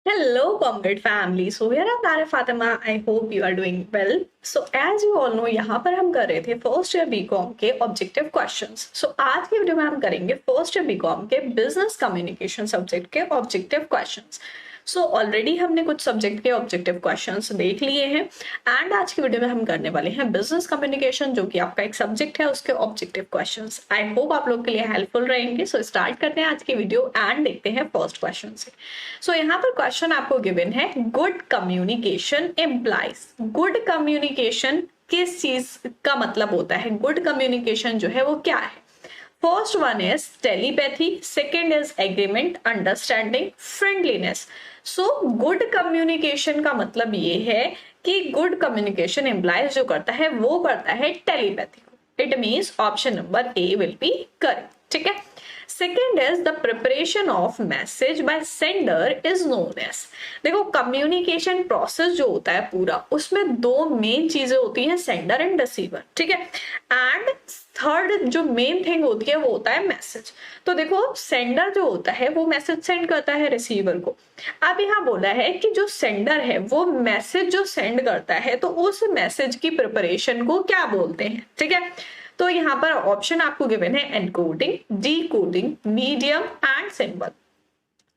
Hello, Comrade family. So here I'm Tara Fatima. I hope you are doing well. So as you all know, यहाँ पर हम कर रहे थे first year BCom के objective questions. सो आज की वीडियो में हम करेंगे फर्स्ट ईयर बीकॉम के बिजनेस कम्युनिकेशन सब्जेक्ट के ऑब्जेक्टिव क्वेश्चंस. सो ऑलरेडी हमने कुछ सब्जेक्ट के ऑब्जेक्टिव क्वेश्चंस देख लिए हैं एंड आज की वीडियो में हम करने वाले हैं बिजनेस कम्युनिकेशन, जो कि आपका एक सब्जेक्ट है, उसके ऑब्जेक्टिव क्वेश्चंस. आई होप आप लोग के लिए हेल्पफुल रहेंगे. सो स्टार्ट करते हैं आज की वीडियो एंड देखते हैं फर्स्ट क्वेश्चन से. सो यहाँ पर क्वेश्चन आपको गिवन है, good communication implies. Good communication किस चीज का मतलब होता है? गुड कम्युनिकेशन जो है वो क्या है? First one is telepathy, second is agreement, understanding, friendliness. So good communication का मतलब ये है कि गुड कम्युनिकेशन इम्प्लाइज जो करता है वो करता है टेलीपैथी को. It means option number A will be correct. ठीक है. Second is the preparation of message by sender is known as. देखो, कम्युनिकेशन प्रोसेस जो होता है पूरा, उसमें दो मेन चीजें होती हैं, सेंडर एंड रिसीवर. ठीक है. एंड थर्ड जो मेन थिंग होती है वो होता है मैसेज. तो देखो, सेंडर जो होता है वो मैसेज सेंड करता है रिसीवर को. अब यहाँ बोला है कि जो सेंडर है वो मैसेज जो सेंड करता है, तो उस मैसेज की प्रिपरेशन को क्या बोलते हैं? ठीक है. तो यहाँ पर ऑप्शन आपको गिवन है encoding, decoding, medium and symbol.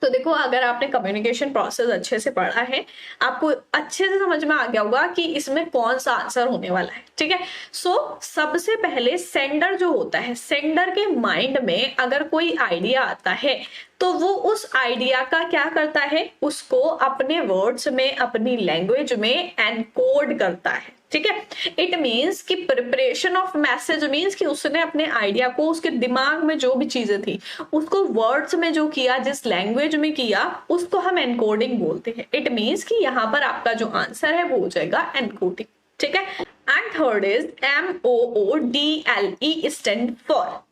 तो देखो, अगर आपने कम्युनिकेशन प्रोसेस अच्छे से पढ़ा है, आपको अच्छे से समझ में आ गया होगा कि इसमें कौन सा आंसर होने वाला है. ठीक है. सो सबसे पहले सेंडर जो होता है, सेंडर के माइंड में अगर कोई आइडिया आता है तो वो उस आइडिया का क्या करता है, उसको अपने वर्ड्स में, अपनी लैंग्वेज में एनकोड करता है. ठीक है. इट मीन्स कि प्रिपरेशन ऑफ मैसेज मीन्स कि उसने अपने आइडिया को, उसके दिमाग में जो भी चीजें थी उसको वर्ड्स में जो किया, जिस लैंग्वेज में किया, उसको हम एनकोडिंग बोलते हैं. इट मीन्स कि यहाँ पर आपका जो आंसर है वो हो जाएगा एनकोडिंग. ठीक है. And third is MOODLE stand for.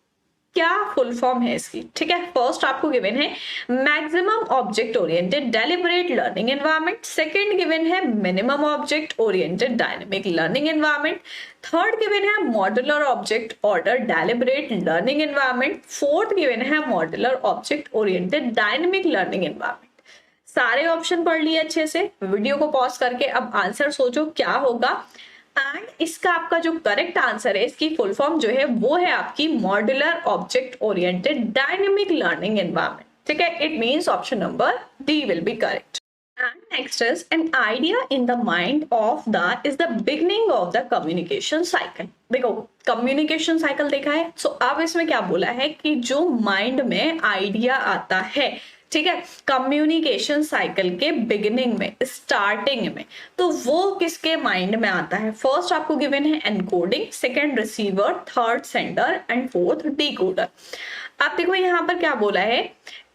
क्या फुल फॉर्म है इसकी? ठीक है. फर्स्ट आपको गिवन है maximum object oriented deliberate learning environment, second given है minimum object oriented dynamic learning environment, third given है modular object order deliberate learning environment, fourth given है modular object oriented dynamic learning environment. सारे option पढ़ लिए अच्छे से. Video को pause करके अब आंसर सोचो क्या होगा. एंड इसका आपका जो करेक्ट आंसर है, इसकी फुल फॉर्म जो है वो है आपकी modular object oriented dynamic learning environment. ठीक है. It means option number D will be correct. And next is an idea in the mind of the is the beginning of the communication cycle. देखो, communication cycle देखा है. सो अब इसमें क्या बोला है कि जो माइंड में आइडिया आता है, ठीक है, कम्युनिकेशन साइकिल के बिगिनिंग में, स्टार्टिंग में, तो वो किसके माइंड में आता है? फर्स्ट आपको गिवन है encoding, second receiver, third sender and fourth decoder. आप देखो यहाँ पर क्या बोला है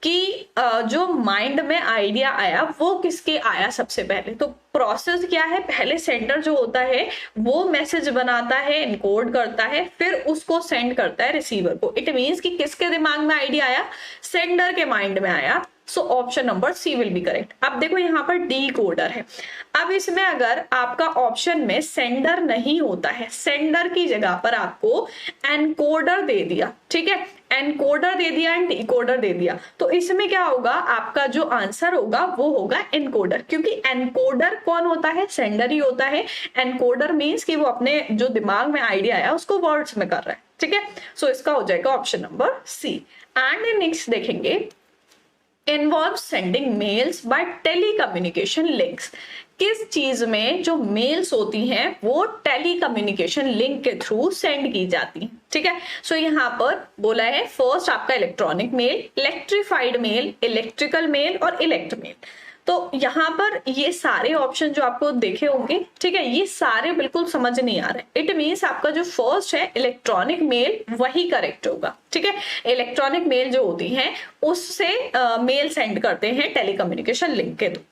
कि जो माइंड में आइडिया आया वो किसके आया सबसे पहले. तो प्रोसेस क्या है? पहले सेंडर जो होता है वो मैसेज बनाता है, एनकोड करता है, फिर उसको सेंड करता है रिसीवर को. इट मींस कि किसके दिमाग में आइडिया आया? सेंडर के माइंड में आया. So option number C will be correct. अब देखो यहाँ पर डी कोडर है. अब इसमें अगर आपका ऑप्शन में सेंडर नहीं होता है, सेंडर की जगह पर आपको एनकोडर दे दिया, ठीक है, एनकोडर दे दिया एंड डिकोडर दे दिया, तो इसमें क्या होगा? आपका जो आंसर होगा वो होगा एनकोडर. क्योंकि एनकोडर कौन होता है? सेंडर ही होता है. एनकोडर मीन्स कि वो अपने जो दिमाग में आइडिया आया उसको वर्ड्स में कर रहा है. ठीक है. सो इसका हो जाएगा option number C. And next देखेंगे, involve sending mails by telecommunication links. किस चीज में जो मेल्स होती हैं वो टेलीकम्युनिकेशन लिंक के थ्रू सेंड की जाती हैं. ठीक है. सो यहाँ पर बोला है फर्स्ट आपका electronic mail, electrified mail, electrical mail और इलेक्ट मेल. तो यहाँ पर ये सारे ऑप्शन जो आपको देखे होंगे, ठीक है, ये सारे बिल्कुल समझ नहीं आ रहे. इट मीन्स आपका जो फर्स्ट है इलेक्ट्रॉनिक मेल वही करेक्ट होगा. ठीक है. इलेक्ट्रॉनिक मेल जो होती है उससे मेल सेंड करते हैं टेलीकम्युनिकेशन लिंक के through.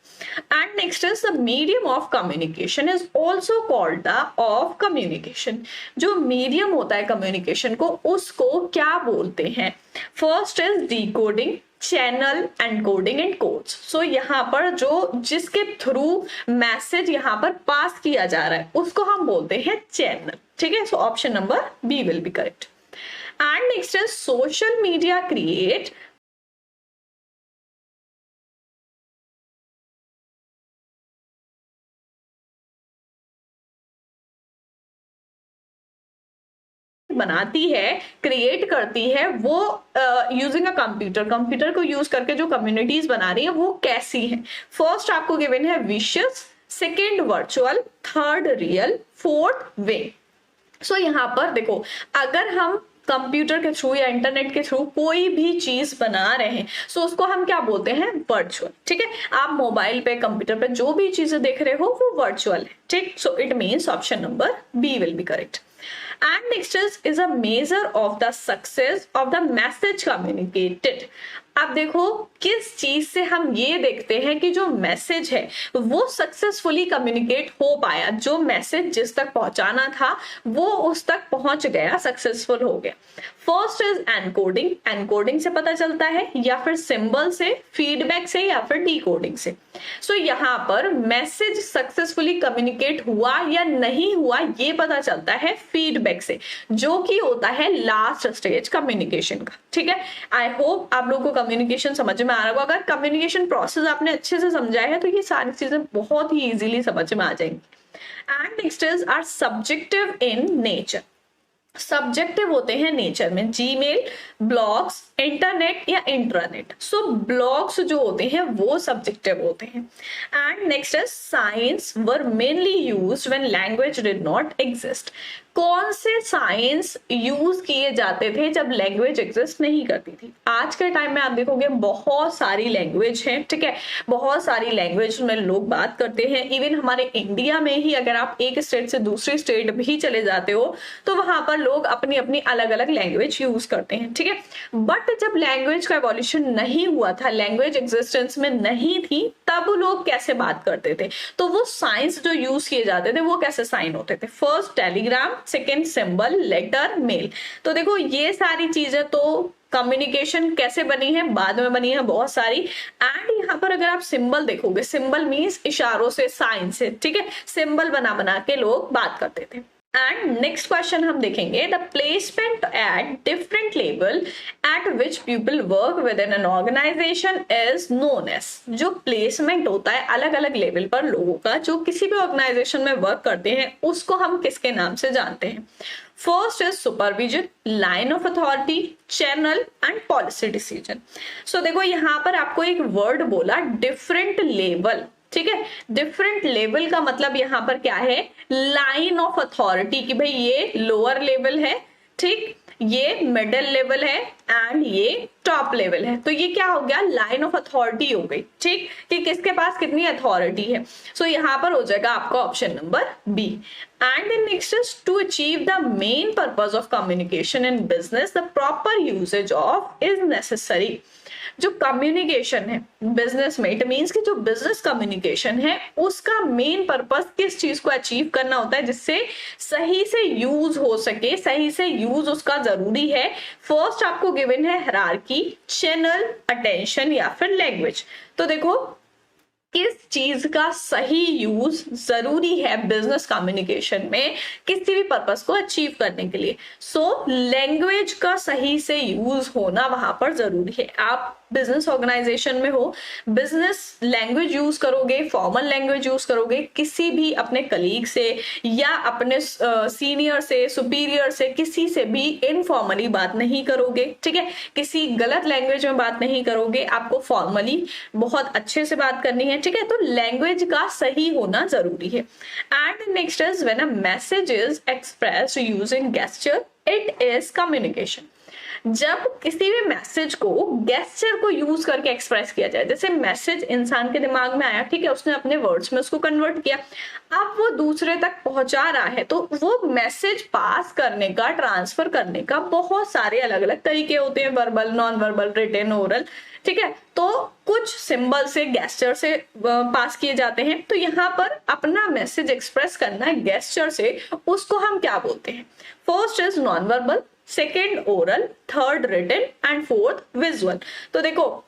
And next is the medium of communication is also called the of communication. जो मीडियम होता है कम्युनिकेशन को, उसको क्या बोलते हैं? First is decoding, channel, encoding and codes. So यहाँ पर जो जिसके थ्रू मैसेज यहाँ पर पास किया जा रहा है उसको हम बोलते हैं चैनल. ठीक है. So option number B will be correct. And next is social media create बनाती है, क्रिएट करती है, वो यूजिंग अ कंप्यूटर को यूज करके जो कम्युनिटीज बना रही है वो कैसी है। फर्स्ट आपको गिवन है vicious, second virtual, third real, fourth way. So यहाँ पर देखो, अगर हम कंप्यूटर के थ्रू या इंटरनेट के थ्रू कोई भी चीज बना रहे हैं सो उसको हम क्या बोलते हैं, वर्चुअल। ठीक है, आप मोबाइल पे, कंप्यूटर पे जो भी चीजें देख रहे हो वो वर्चुअल है। ठीक, so it means option number B will be correct. And next is a measure of the success of the message communicated। अब देखो किस चीज से हम ये देखते हैं कि जो मैसेज है वो सक्सेसफुली कम्युनिकेट हो पाया, जो मैसेज जिस तक पहुंचाना था वो उस तक पहुंच गया, सक्सेसफुल हो गया। फर्स्ट इज एनकोडिंग, एनकोडिंग से पता चलता है, या फिर सिंबल से, फीडबैक से, या फिर डीकोडिंग से। सो यहाँ पर मैसेज सक्सेसफुली कम्युनिकेट हुआ या नहीं हुआ ये पता चलता है फीडबैक से, जो कि होता है लास्ट स्टेज कम्युनिकेशन का। ठीक है, आई होप आप लोगों को कम्युनिकेशन समझ में आ रहा होगा। अगर कम्युनिकेशन प्रोसेस आपने अच्छे से समझा है तो ये सारी चीजें बहुत ही इजीली समझ में आ जाएंगी। And next is are subjective in nature. Subjective होते हैं नेचर में, जीमेल, ब्लॉग्स, इंटरनेट या इंट्रानेट। सो ब्लॉग्स जो होते हैं वो सब्जेक्टिव होते हैं। And next is signs were mainly used when language did not exist. कौन से साइंस यूज किए जाते थे जब लैंग्वेज एग्जिस्ट नहीं करती थी? आज के टाइम में आप देखोगे बहुत सारी लैंग्वेज हैं। ठीक है, बहुत सारी लैंग्वेज में लोग बात करते हैं। इवन हमारे इंडिया में ही अगर आप एक स्टेट से दूसरी स्टेट भी चले जाते हो तो वहां पर लोग अपनी अपनी अलग अलग लैंग्वेज यूज करते हैं। ठीक है, बट जब लैंग्वेज का एवोल्यूशन नहीं हुआ था, लैंग्वेज एग्जिस्टेंस में नहीं थी, तब लोग कैसे बात करते थे? तो वो साइंस जो यूज किए जाते थे वो कैसे साइन होते थे? First telegram, second symbol, letter, mail. तो देखो ये सारी चीजें तो कम्युनिकेशन कैसे बनी है, बाद में बनी है बहुत सारी। एंड यहाँ पर अगर आप सिंबल देखोगे, सिंबल मीन्स इशारों से, साइन से। ठीक है, सिंबल बना बना के लोग बात करते थे। एंड नेक्स्ट क्वेश्चन हम देखेंगे, the placement at different level at which people work within an organisation is known as. जो प्लेसमेंट होता है अलग अलग लेवल पर लोगों का जो किसी भी ऑर्गेनाइजेशन में वर्क करते हैं, उसको हम किसके नाम से जानते हैं? First is supervision, line of authority, channel and policy decision. So देखो यहाँ पर आपको एक वर्ड बोला, डिफरेंट लेवल। ठीक है, डिफरेंट लेवल का मतलब यहाँ पर क्या है? लाइन ऑफ अथॉरिटी, कि भाई ये लोअर लेवल है, ठीक, ये मिडिल लेवल है एंड ये टॉप लेवल है। तो ये क्या हो गया? लाइन ऑफ अथॉरिटी हो गई। ठीक, कि किसके पास कितनी अथॉरिटी है। सो यहाँ पर हो जाएगा आपका option number B. And then next is to achieve the main purpose of communication in business the proper usage of is necessary. जो कम्युनिकेशन है बिजनेस में, इट मीन्स कि जो बिजनेस कम्युनिकेशन है उसका मेन पर्पस किस चीज को अचीव करना होता है जिससे सही से यूज हो सके, सही से यूज उसका जरूरी है। फर्स्ट आपको गिवन है हायरार्की, चैनल, अटेंशन या फिर लैंग्वेज। तो देखो किस चीज का सही यूज जरूरी है बिजनेस कम्युनिकेशन में किसी भी पर्पस को अचीव करने के लिए। सो लैंग्वेज का सही से यूज होना वहां पर जरूरी है। आप बिजनेस ऑर्गेनाइजेशन में हो, बिजनेस लैंग्वेज यूज करोगे, फॉर्मल लैंग्वेज यूज करोगे, किसी भी अपने कलीग से या अपने सीनियर से, सुपीरियर से, किसी से भी इनफॉर्मली बात नहीं करोगे। ठीक है, किसी गलत लैंग्वेज में बात नहीं करोगे, आपको फॉर्मली बहुत अच्छे से बात करनी है। ठीक है, तो लैंग्वेज का सही होना जरूरी है। And next is when a message is expressed using gesture it is communication. जब किसी भी मैसेज को गेस्चर को यूज करके एक्सप्रेस किया जाए, जैसे मैसेज इंसान के दिमाग में आया, ठीक है, उसने अपने वर्ड्स में उसको कन्वर्ट किया, अब वो दूसरे तक पहुंचा रहा है, तो वो मैसेज पास करने का, ट्रांसफर करने का बहुत सारे अलग अलग तरीके होते हैं, verbal, non verbal, written, oral. ठीक है, तो कुछ सिंबल से, गेस्चर से पास किए जाते हैं। तो यहाँ पर अपना मैसेज एक्सप्रेस करना है गेस्चर से, उसको हम क्या बोलते हैं? First is non verbal, second oral, third written and fourth visual. तो देखो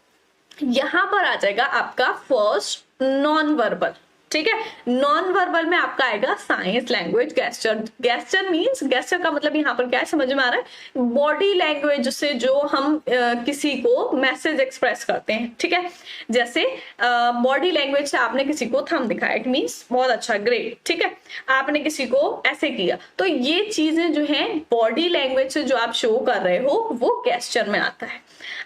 यहां पर आ जाएगा आपका फर्स्ट नॉन वर्बल। ठीक है। नॉन वर्बल में आपका आएगा science language gesture. Gesture means, gesture का मतलब यहाँ पर क्या है समझ में आ रहा है, बॉडी लैंग्वेज से जो हम किसी को मैसेज एक्सप्रेस करते हैं, ठीक है। जैसे बॉडी लैंग्वेज से आपने किसी को थंब दिखाया, इट मींस बहुत अच्छा, ग्रेट, ठीक है। आपने किसी को ऐसे किया, तो ये चीजें जो है बॉडी लैंग्वेज से जो आप शो कर रहे हो वो गेस्चर में आता है।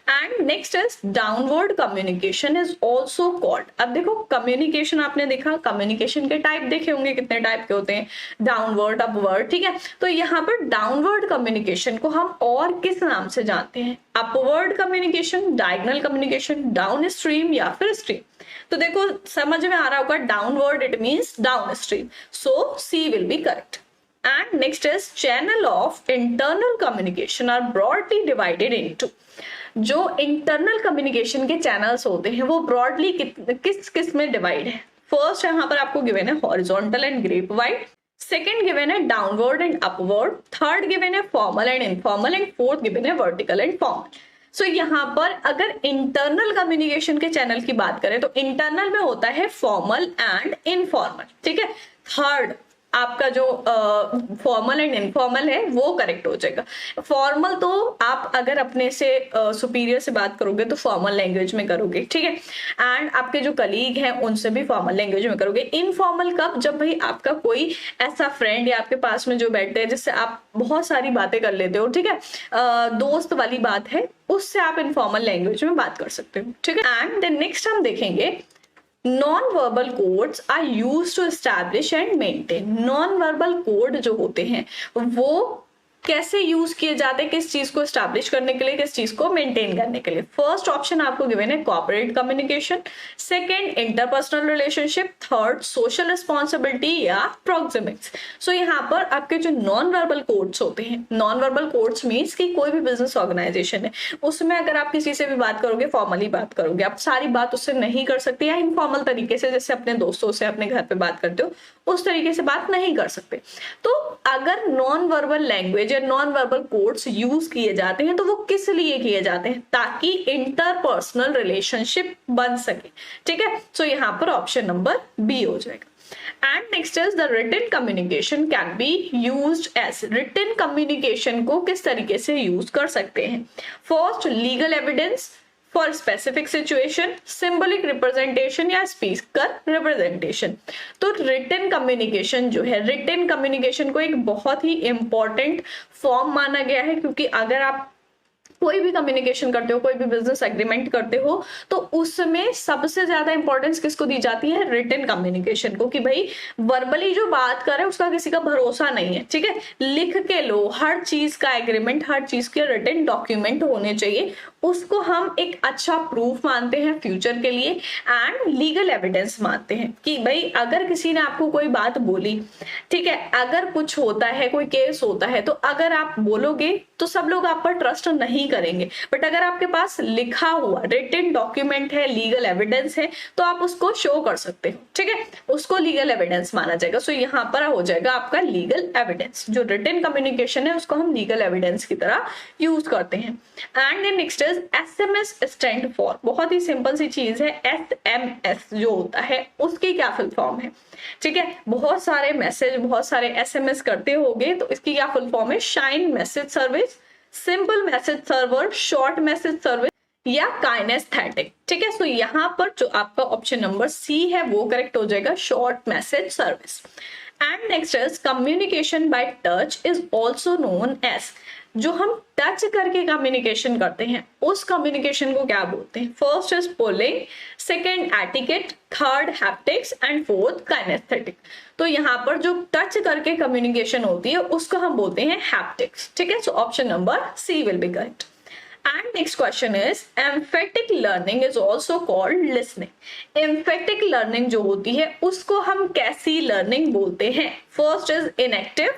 And next is downward communication is also called. अब देखो कम्युनिकेशन आपने देखा, कम्युनिकेशन के टाइप देखे होंगे कितने टाइप के होते हैं, डाउनवर्ड, अपवर्ड, ठीक है। तो यहाँ पर डाउनवर्ड कम्युनिकेशन को हम और किस नाम से जानते हैं, upward communication, diagonal communication, down stream या फिर स्ट्रीम। तो देखो समझ में आ रहा होगा, downward it means downstream, so C will be correct. And next is channel of internal communication are broadly divided into। जो इंटरनल कम्युनिकेशन के चैनल्स होते हैं वो ब्रॉडली किस किस में डिवाइड है। फर्स्ट यहाँ पर आपको गिवन है horizontal and grapevine, second given है downward and upward, third given है formal and informal and fourth given है वर्टिकल एंड फॉर्मल। सो यहाँ पर अगर इंटरनल कम्युनिकेशन के चैनल की बात करें तो इंटरनल में होता है फॉर्मल एंड इनफॉर्मल, ठीक है। थर्ड आपका जो फॉर्मल एंड इनफॉर्मल है वो करेक्ट हो जाएगा। फॉर्मल तो आप अगर अपने से सुपीरियर से बात करोगे तो फॉर्मल लैंग्वेज में करोगे, ठीक है। एंड आपके जो कलीग हैं उनसे भी फॉर्मल लैंग्वेज में करोगे। इनफॉर्मल कब, जब भाई आपका कोई ऐसा फ्रेंड या आपके पास में जो बैठते हैं जिससे आप बहुत सारी बातें कर लेते हो, ठीक है, दोस्त वाली बात है, उससे आप इनफॉर्मल लैंग्वेज में बात कर सकते हो, ठीक है। एंड देन नेक्स्ट हम देखेंगे non-verbal codes are used to establish and maintain। non-verbal code जो होते हैं वो कैसे यूज किए जाते हैं, किस चीज को स्टैब्लिश करने के लिए, किस चीज को मेंटेन करने के लिए। फर्स्ट ऑप्शन आपको गिवन है corporate communication, second interpersonal relationship, third social responsibility या प्रोक्सिमिक्स। सो यहाँ पर आपके जो नॉन वर्बल कोड्स होते हैं, नॉन वर्बल कोड्स मीन्स कि कोई भी बिजनेस ऑर्गेनाइजेशन है उसमें अगर आप किसी से भी बात करोगे, फॉर्मली बात करोगे, आप सारी बात उससे नहीं कर सकते, या इनफॉर्मल तरीके से जैसे अपने दोस्तों से अपने घर पे बात करते हो उस तरीके से बात नहीं कर सकते। तो अगर नॉन वर्बल लैंग्वेज या नॉन वर्बल कोड्स यूज किए जाते हैं तो वो किस लिए किए जाते हैं, ताकि इंटरपर्सनल रिलेशनशिप बन सके, ठीक है। सो यहाँ पर ऑप्शन नंबर बी हो जाएगा। And next is the written communication can be used as। written communication को किस तरीके से यूज कर सकते हैं। First legal evidence for specific situation, symbolic representation या स्पीकर रिप्रेजेंटेशन। तो रिटन कम्युनिकेशन जो है, रिटन कम्युनिकेशन को एक बहुत ही इंपॉर्टेंट फॉर्म माना गया है, क्योंकि अगर आप कोई भी कम्युनिकेशन करते हो, कोई भी बिजनेस एग्रीमेंट करते हो, तो उसमें सबसे ज्यादा इंपॉर्टेंस किसको दी जाती है, रिटन कम्युनिकेशन को, कि भाई वर्बली जो बात कर रहे हैं उसका किसी का भरोसा नहीं है, ठीक है। लिख के लो, हर चीज का एग्रीमेंट, हर चीज के रिटन डॉक्यूमेंट होने चाहिए, उसको हम एक अच्छा प्रूफ मानते हैं फ्यूचर के लिए। एंड लीगल एविडेंस मानते हैं कि भाई अगर किसी ने आपको कोई बात बोली, ठीक है, अगर कुछ होता है, कोई केस होता है, तो अगर आप बोलोगे तो सब लोग आप पर ट्रस्ट नहीं करेंगे, बट अगर आपके पास लिखा हुआ रिटन डॉक्यूमेंट है, लीगल एविडेंस है, तो आप उसको शो कर सकते हो, ठीक है, उसको लीगल एविडेंस माना जाएगा। सो यहाँ पर हो जाएगा आपका लीगल एविडेंस। जो रिटन कम्युनिकेशन है उसको हम लीगल एविडेंस की तरह यूज करते हैं। And then next is SMS stand for. बहुत ही सिंपल सी चीज है, SMS जो होता है उसकी क्या फुल फॉर्म है, ठीक है। बहुत सारे मैसेज, बहुत सारे SMS करते होगे, तो इसकी क्या फुल फॉर्म है, shine message service, simple message server, short message service या काइनेस्थेटिक, ठीक है। सो यहाँ पर जो आपका ऑप्शन नंबर सी है वो करेक्ट हो जाएगा, short message service. And next is communication by touch is also known as. जो हम टच करके कम्युनिकेशन करते हैं उस कम्युनिकेशन को क्या बोलते हैं। First is pulling, second etiquette, third haptics and fourth kinaesthetic. तो यहाँ पर जो टच करके कम्युनिकेशन होती है उसको हम बोलते हैं हैप्टिक्स, ठीक है। So option number C will be correct. And next question is emphatic learning is also called listening। emphatic learning जो होती है उसको हम कैसी लर्निंग बोलते हैं। First is inactive,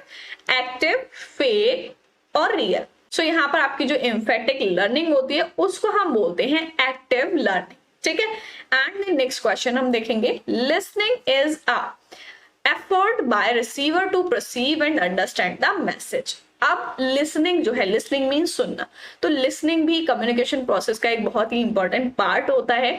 active, fake और रियल। सो यहाँ पर आपकी जो emphatic learning होती है उसको हम बोलते हैं एक्टिव लर्निंग, ठीक है। एंड नेक्स्ट क्वेश्चन हम देखेंगे, listening is a effort by receiver to perceive and understand the message। अब लिसनिंग जो है, लिसनिंग मीन्स सुनना, तो लिसनिंग भी कम्युनिकेशन प्रोसेस का एक बहुत ही इंपॉर्टेंट पार्ट होता है।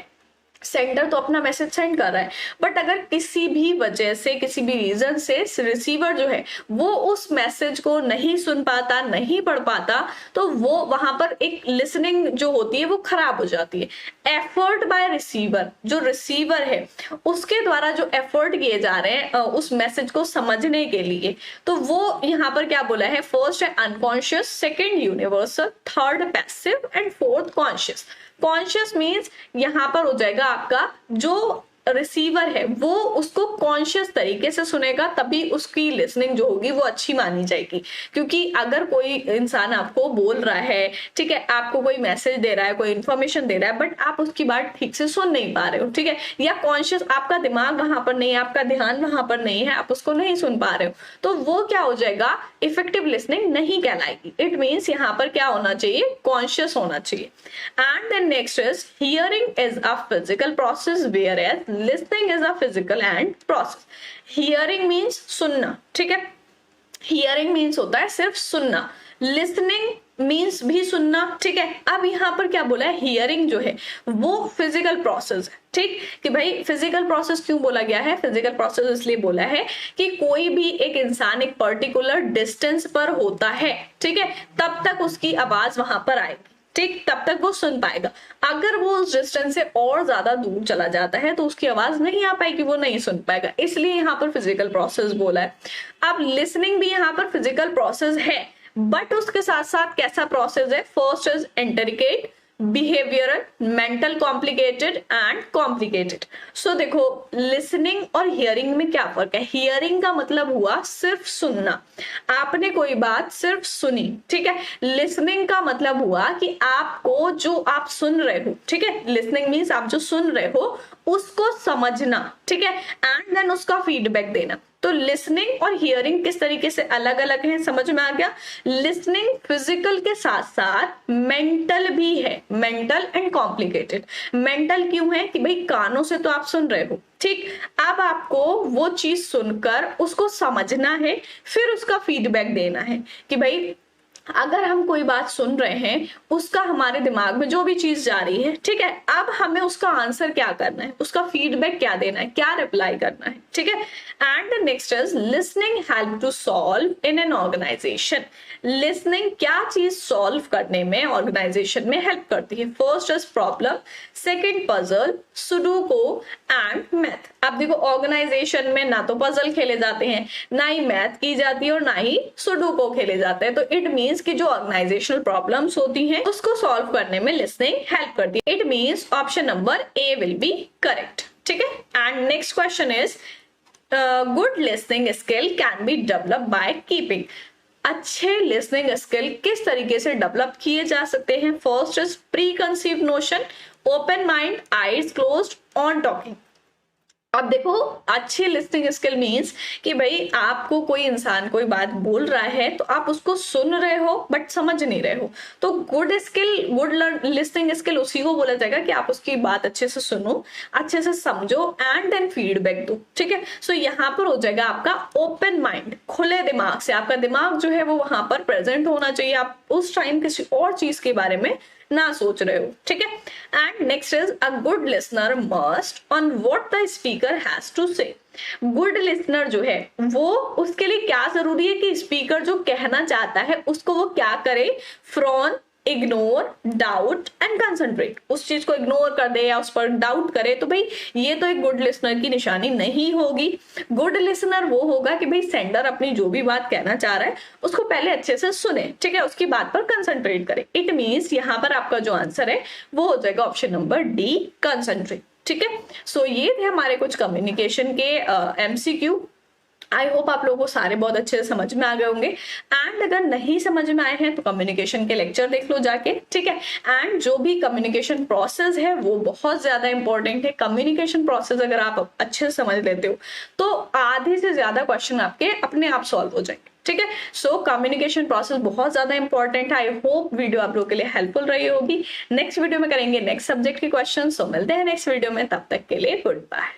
सेंडर तो अपना मैसेज सेंड कर रहा है, बट अगर किसी भी वजह से, किसी भी रीजन से रिसीवर जो है वो उस मैसेज को नहीं सुन पाता, नहीं पढ़ पाता, तो वो वहां पर एक लिसनिंग जो होती है वो खराब हो जाती है। एफर्ट बाय रिसीवर, जो रिसीवर है उसके द्वारा जो एफर्ट किए जा रहे हैं उस मैसेज को समझने के लिए, तो वो यहाँ पर क्या बोला है, फर्स्ट है unconscious, second universal, third passive and fourth conscious. Conscious means यहाँ पर हो जाएगा आपका जो रिसीवर है वो उसको कॉन्शियस तरीके से सुनेगा, तभी उसकी लिसनिंग जो होगी वो अच्छी मानी जाएगी। क्योंकि अगर कोई इंसान आपको बोल रहा है, ठीक है, आपको कोई मैसेज दे रहा है, कोई इंफॉर्मेशन दे रहा है, बट आप उसकी बात ठीक से सुन नहीं पा रहे हो, ठीक है, या कॉन्शियस आपका दिमाग वहां पर नहीं है, आपका ध्यान वहां पर नहीं है, आप उसको नहीं सुन पा रहे हो, तो वो क्या हो जाएगा, इफेक्टिव लिसनिंग नहीं कहलाएगी। इट मीन्स यहाँ पर क्या होना चाहिए, कॉन्शियस होना चाहिए। And then next is hearing is a physical process whereas listening is a physical and process. Hearing means सुनना, ठीक है, हियरिंग मीन्स होता है सिर्फ सुनना, लिसनिंग मीन्स भी सुनना, ठीक है। अब यहाँ पर क्या बोला है, हियरिंग जो है वो फिजिकल प्रोसेस है, ठीक, कि भाई फिजिकल प्रोसेस क्यों बोला गया है, फिजिकल प्रोसेस इसलिए बोला है कि कोई भी एक इंसान एक पर्टिकुलर डिस्टेंस पर होता है, ठीक है, तब तक उसकी आवाज वहां पर आएगी, ठीक, तब तक वो सुन पाएगा। अगर वो उस डिस्टेंस से और ज्यादा दूर चला जाता है तो उसकी आवाज नहीं आ पाएगी, वो नहीं सुन पाएगा, इसलिए यहाँ पर फिजिकल प्रोसेस बोला है। अब लिसनिंग भी यहाँ पर फिजिकल प्रोसेस है, बट उसके साथ साथ कैसा प्रोसेस है, first is intricate, behavioural, mental, complicated and complicated. So देखो लिसनिंग और हियरिंग में क्या फर्क है। हियरिंग का मतलब हुआ सिर्फ सुनना, आपने कोई बात सिर्फ सुनी, ठीक है। लिसनिंग का मतलब हुआ कि आपको जो आप सुन रहे हो, ठीक है, लिसनिंग मीन्स आप जो सुन रहे हो उसको समझना, ठीक है, एंड देन उसका फीडबैक देना। तो लिसनिंग और हियरिंग किस तरीके से अलग अलग हैं, समझ में आ गया। लिसनिंग फिजिकल के साथ साथ मेंटल भी है, मेंटल एंड कॉम्प्लिकेटेड। मेंटल क्यों है कि भाई कानों से तो आप सुन रहे हो, ठीक, अब आपको वो चीज सुनकर उसको समझना है, फिर उसका फीडबैक देना है कि भाई अगर हम कोई बात सुन रहे हैं, उसका हमारे दिमाग में जो भी चीज जा रही है, ठीक है, अब हमें उसका आंसर क्या करना है, उसका फीडबैक क्या देना है, क्या रिप्लाई करना है, ठीक है। And next is listening help to solve in an organisation. Listening क्या चीज सॉल्व करने में ऑर्गेनाइजेशन में हेल्प करती है, first is problem, second puzzle, sudoku and math. अब देखो ऑर्गेनाइजेशन में ना तो पजल खेले जाते हैं, ना ही मैथ की जाती है और ना ही सुडोकू खेले जाते हैं, तो इट मीन्स कि जो ऑर्गेनाइजेशनल प्रॉब्लम्स होती हैं उसको सॉल्व करने में लिसनिंग हेल्प करती है। It means option number A will be correct, ठीक है। And next question is good listening skill can be develop by keeping. अच्छे लिसनिंग स्किल किस तरीके से डेवलप किए जा सकते हैं, first is pre conceive notion, open mind, eyes closed, on talking. अब देखो अच्छी लिसनिंग स्किल मीन्स कि भाई आपको कोई इंसान कोई बात बोल रहा है तो आप उसको सुन रहे हो बट समझ नहीं रहे हो, तो good skill, good listening skill उसी को बोला जाएगा कि आप उसकी बात अच्छे से सुनो, अच्छे से समझो एंड देन फीडबैक दो, ठीक है। सो यहाँ पर हो जाएगा आपका ओपन माइंड, खुले दिमाग से, आपका दिमाग जो है वो वहां पर प्रेजेंट होना चाहिए, आप उस टाइम किसी और चीज के बारे में ना सोच रहे हो, ठीक है। And next is a good listener must on what the speaker has to say. Good listener जो है वो उसके लिए क्या जरूरी है कि स्पीकर जो कहना चाहता है उसको वो क्या करे, frown, ignore, doubt and concentrate. उस चीज को इग्नोर कर दे या उस पर डाउट करे तो भाई ये तो एक गुड लिसनर की निशानी नहीं होगी। गुड लिसनर वो होगा कि भाई सेंडर अपनी जो भी बात कहना चाह रहा है उसको पहले अच्छे से सुने, ठीक है, उसकी बात पर कंसंट्रेट करे। इट मीन्स यहाँ पर आपका जो आंसर है वो हो जाएगा ऑप्शन नंबर डी, कंसंट्रेट, ठीक है। सो ये थे हमारे कुछ कम्युनिकेशन के एमसीक्यू। आई होप आप लोगों को सारे बहुत अच्छे से समझ में आ गए होंगे। एंड अगर नहीं समझ में आए हैं तो कम्युनिकेशन के लेक्चर देख लो जाके, ठीक है। एंड जो भी कम्युनिकेशन प्रोसेस है वो बहुत ज्यादा इंपॉर्टेंट है। कम्युनिकेशन प्रोसेस अगर आप अच्छे से समझ लेते हो तो आधे से ज्यादा क्वेश्चन आपके अपने आप सॉल्व हो जाएंगे, ठीक है। सो कम्युनिकेशन प्रोसेस बहुत ज्यादा इंपॉर्टेंट है। आई होप वीडियो आप लोगों के लिए हेल्पफुल रही होगी। नेक्स्ट वीडियो में करेंगे नेक्स्ट सब्जेक्ट के क्वेश्चन। सो मिलते हैं नेक्स्ट वीडियो में, तब तक के लिए गुड बाय।